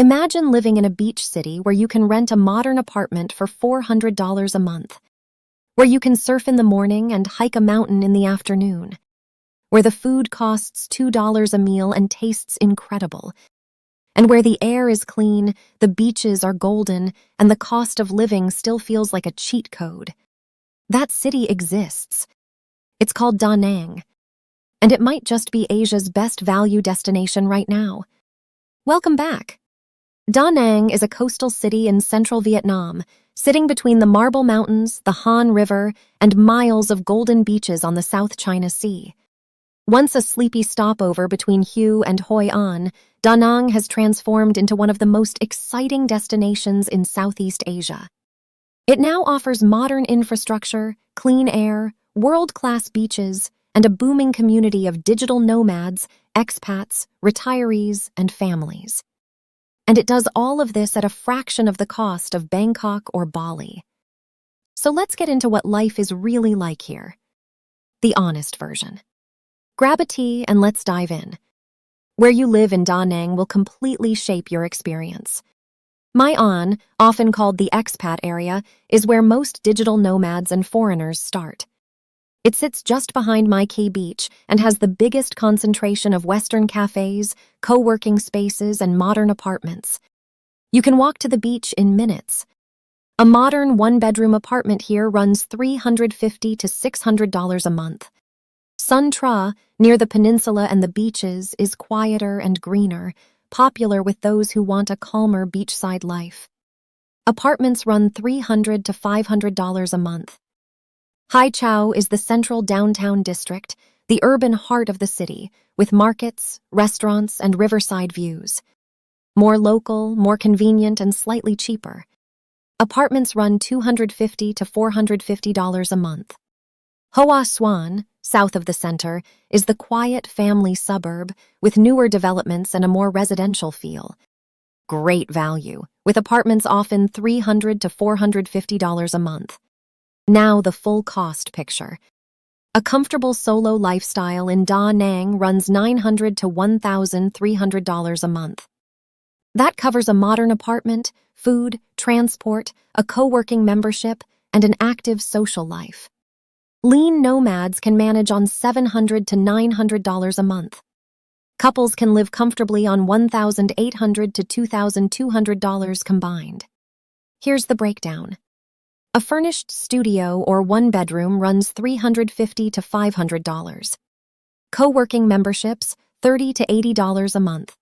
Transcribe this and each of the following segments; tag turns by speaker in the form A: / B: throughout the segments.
A: Imagine living in a beach city where you can rent a modern apartment for $400 a month, where you can surf in the morning and hike a mountain in the afternoon, where the food costs $2 a meal and tastes incredible, and where the air is clean, the beaches are golden, and the cost of living still feels like a cheat code. That city exists. It's called Da Nang, and it might just be Asia's best value destination right now. Welcome back. Da Nang is a coastal city in central Vietnam, sitting between the Marble Mountains, the Han River, and miles of golden beaches on the South China Sea. Once a sleepy stopover between Hue and Hoi An, Da Nang has transformed into one of the most exciting destinations in Southeast Asia. It now offers modern infrastructure, clean air, world-class beaches, and a booming community of digital nomads, expats, retirees, and families. And it does all of this at a fraction of the cost of Bangkok or Bali. So let's get into what life is really like here. The honest version. Grab a tea and let's dive in. Where you live in Da Nang will completely shape your experience. My An, often called the expat area, is where most digital nomads and foreigners start. It sits just behind My Khe Beach and has the biggest concentration of Western cafes, co-working spaces, and modern apartments. You can walk to the beach in minutes. A modern one-bedroom apartment here runs $350 to $600 a month. Sun Tra, near the peninsula and the beaches, is quieter and greener, popular with those who want a calmer beachside life. Apartments run $300 to $500 a month. Hai Chau is the central downtown district, the urban heart of the city, with markets, restaurants, and riverside views. More local, more convenient, and slightly cheaper. Apartments run $250 to $450 a month. Hoa Xuan, south of the center, is the quiet family suburb with newer developments and a more residential feel. Great value, with apartments often $300 to $450 a month. Now the full cost picture. A comfortable solo lifestyle in Da Nang runs $900 to $1,300 a month. That covers a modern apartment, food, transport, a co-working membership, and an active social life. Lean nomads can manage on $700 to $900 a month. Couples can live comfortably on $1,800 to $2,200 combined. Here's the breakdown. A furnished studio or one-bedroom runs $350 to $500. Co-working memberships, $30 to $80 a month.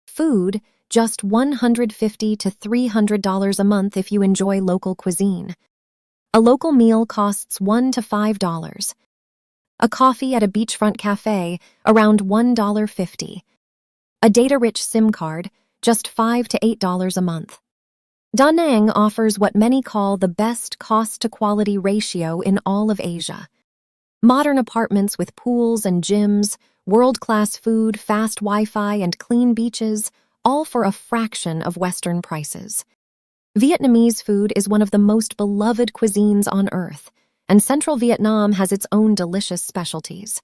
A: Food, just $150 to $300 a month if you enjoy local cuisine. A local meal costs $1 to $5. A coffee at a beachfront cafe, around $1.50. A data-rich SIM card, just $5 to $8 a month. Da Nang offers what many call the best cost-to-quality ratio in all of Asia. Modern apartments with pools and gyms, world-class food, fast Wi-Fi, and clean beaches, all for a fraction of Western prices. Vietnamese food is one of the most beloved cuisines on earth, and central Vietnam has its own delicious specialties.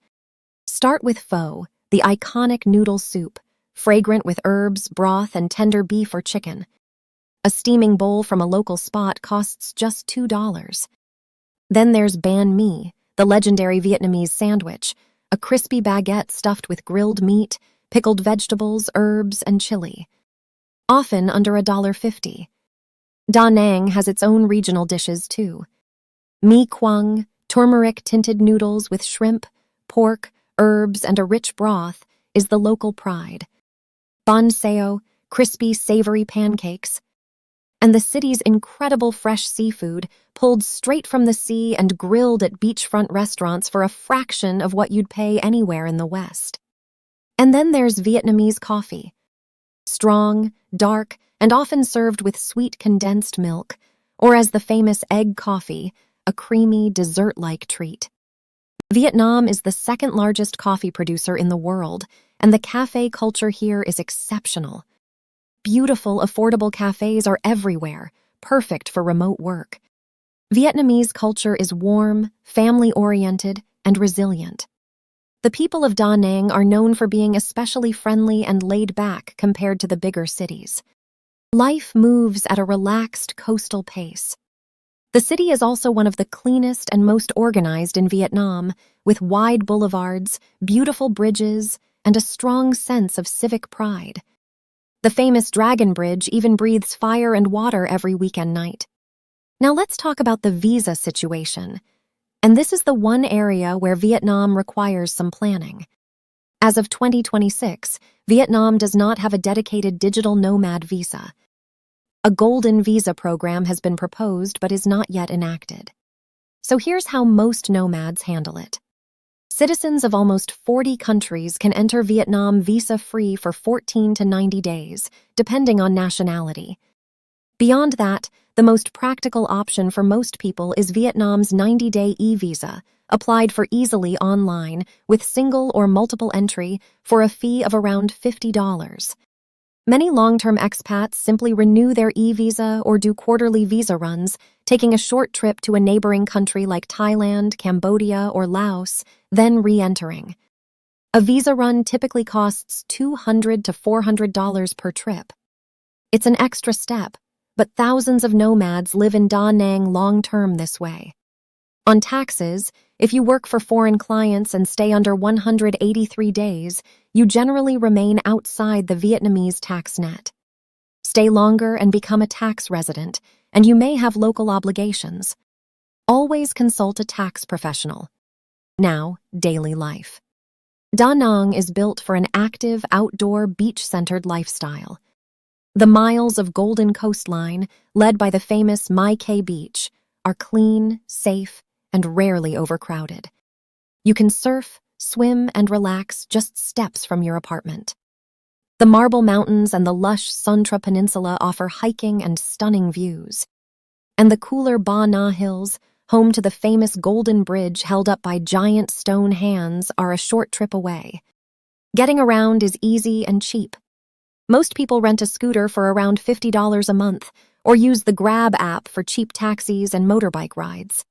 A: Start with pho, the iconic noodle soup, fragrant with herbs, broth, and tender beef or chicken. A steaming bowl from a local spot costs just $2. Then there's banh mi, the legendary Vietnamese sandwich, a crispy baguette stuffed with grilled meat, pickled vegetables, herbs, and chili. Often under $1.50. Da Nang has its own regional dishes, too. Mi Quang, turmeric-tinted noodles with shrimp, pork, herbs, and a rich broth, is the local pride. Ban Sao, crispy, savory pancakes. And the city's incredible fresh seafood, pulled straight from the sea and grilled at beachfront restaurants for a fraction of what you'd pay anywhere in the West. And then there's Vietnamese coffee. Strong, dark, and often served with sweet condensed milk, or as the famous egg coffee, a creamy, dessert-like treat. Vietnam is the second largest coffee producer in the world, and the cafe culture here is exceptional. Beautiful, affordable cafes are everywhere, perfect for remote work. Vietnamese culture is warm, family-oriented, and resilient. The people of Da Nang are known for being especially friendly and laid back compared to the bigger cities. Life moves at a relaxed coastal pace. The city is also one of the cleanest and most organized in Vietnam, with wide boulevards, beautiful bridges, and a strong sense of civic pride. The famous Dragon Bridge even breathes fire and water every weekend night. Now let's talk about the visa situation. And this is the one area where Vietnam requires some planning. As of 2026, Vietnam does not have a dedicated digital nomad visa. A golden visa program has been proposed but is not yet enacted. So here's how most nomads handle it. Citizens of almost 40 countries can enter Vietnam visa-free for 14 to 90 days, depending on nationality. Beyond that, the most practical option for most people is Vietnam's 90-day e-visa, applied for easily online with single or multiple entry for a fee of around $50. Many long-term expats simply renew their e-visa or do quarterly visa runs, taking a short trip to a neighboring country like Thailand, Cambodia, or Laos, then re-entering. A visa run typically costs $200 to $400 per trip. It's an extra step, but thousands of nomads live in Da Nang long-term this way. On taxes, if you work for foreign clients and stay under 183 days, you generally remain outside the Vietnamese tax net. Stay longer and become a tax resident, and you may have local obligations. Always consult a tax professional. Now, daily life. Da Nang is built for an active, outdoor, beach-centered lifestyle. The miles of golden coastline, led by the famous My Khe Beach, are clean, safe, and rarely overcrowded. You can surf, swim, and relax just steps from your apartment. The Marble Mountains and the lush Suntra Peninsula offer hiking and stunning views. And the cooler Ba Na Hills, home to the famous Golden Bridge held up by giant stone hands, are a short trip away. Getting around is easy and cheap. Most people rent a scooter for around $50 a month, or use the Grab app for cheap taxis and motorbike rides.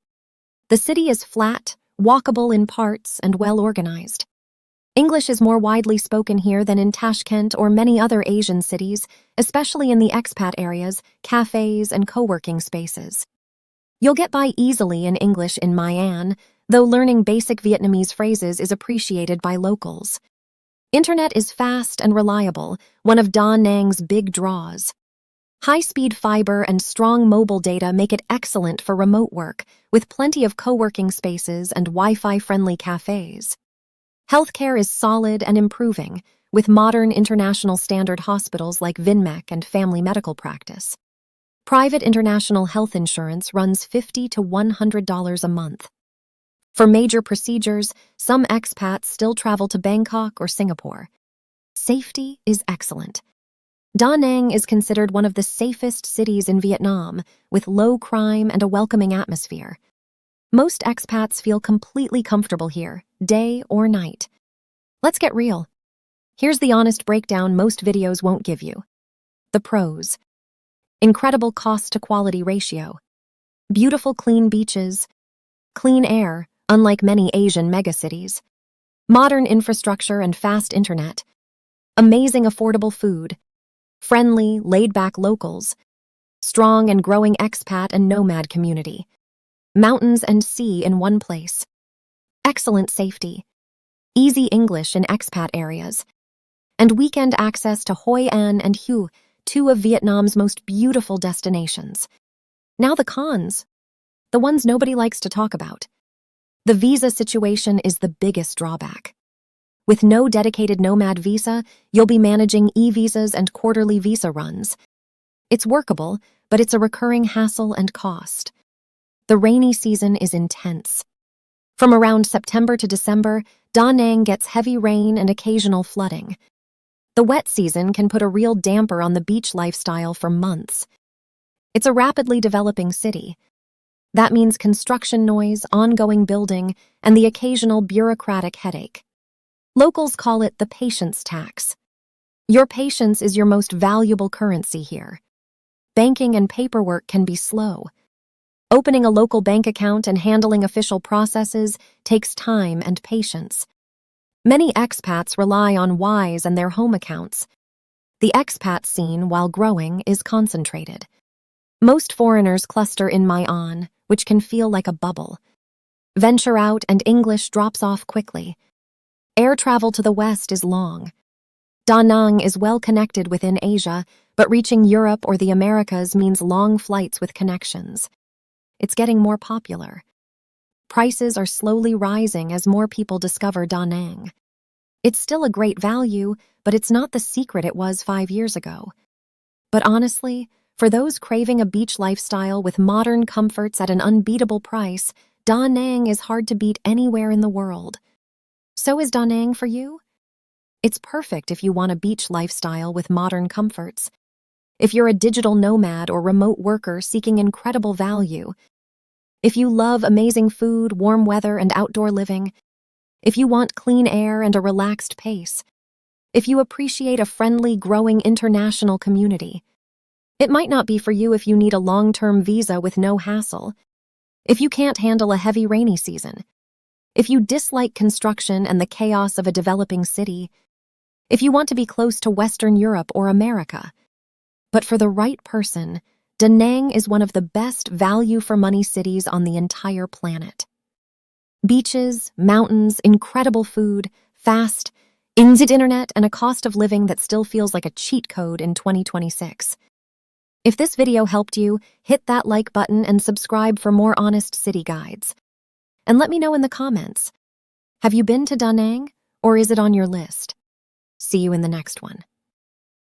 A: The city is flat, walkable in parts, and well-organized. English is more widely spoken here than in Tashkent or many other Asian cities, especially in the expat areas, cafes, and co-working spaces. You'll get by easily in English in My An, though learning basic Vietnamese phrases is appreciated by locals. Internet is fast and reliable, one of Da Nang's big draws. High-speed fiber and strong mobile data make it excellent for remote work, with plenty of co-working spaces and Wi-Fi-friendly cafes. Healthcare is solid and improving, with modern international standard hospitals like Vinmec and Family Medical Practice. Private international health insurance runs $50 to $100 a month. For major procedures, some expats still travel to Bangkok or Singapore. Safety is excellent. Da Nang is considered one of the safest cities in Vietnam, with low crime and a welcoming atmosphere. Most expats feel completely comfortable here, day or night. Let's get real. Here's the honest breakdown most videos won't give you. The pros. Incredible cost-to-quality ratio. Beautiful clean beaches. Clean air, unlike many Asian megacities. Modern infrastructure and fast internet. Amazing affordable food. Friendly, laid-back locals. Strong and growing expat and nomad community. Mountains and sea in one place. Excellent safety. Easy English in expat areas. And weekend access to Hoi An and Hue, two of Vietnam's most beautiful destinations. Now the cons. The ones nobody likes to talk about. The visa situation is the biggest drawback. With no dedicated nomad visa, you'll be managing e-visas and quarterly visa runs. It's workable, but it's a recurring hassle and cost. The rainy season is intense. From around September to December, Da Nang gets heavy rain and occasional flooding. The wet season can put a real damper on the beach lifestyle for months. It's a rapidly developing city. That means construction noise, ongoing building, and the occasional bureaucratic headache. Locals call it the patience tax. Your patience is your most valuable currency here. Banking and paperwork can be slow. Opening a local bank account and handling official processes takes time and patience. Many expats rely on Wise and their home accounts. The expat scene, while growing, is concentrated. Most foreigners cluster in My Khe, which can feel like a bubble. Venture out and English drops off quickly. Air travel to the west is long. Danang is well connected within Asia, but reaching Europe or the Americas means long flights with connections. It's getting more popular. Prices are slowly rising as more people discover Danang. It's still a great value, but it's not the secret it was 5 years ago. But honestly, for those craving a beach lifestyle with modern comforts at an unbeatable price, Danang is hard to beat anywhere in the world. So is Danang for you? It's perfect if you want a beach lifestyle with modern comforts. If you're a digital nomad or remote worker seeking incredible value. If you love amazing food, warm weather, and outdoor living. If you want clean air and a relaxed pace. If you appreciate a friendly, growing international community. It might not be for you if you need a long-term visa with no hassle. If you can't handle a heavy rainy season. If you dislike construction and the chaos of a developing city. If you want to be close to Western Europe or America. But for the right person, Danang is one of the best value-for-money cities on the entire planet. Beaches, mountains, incredible food, fast, internet, and a cost of living that still feels like a cheat code in 2026. If this video helped you, hit that like button and subscribe for more honest city guides. And let me know in the comments, have you been to Danang, or is it on your list? See you in the next one.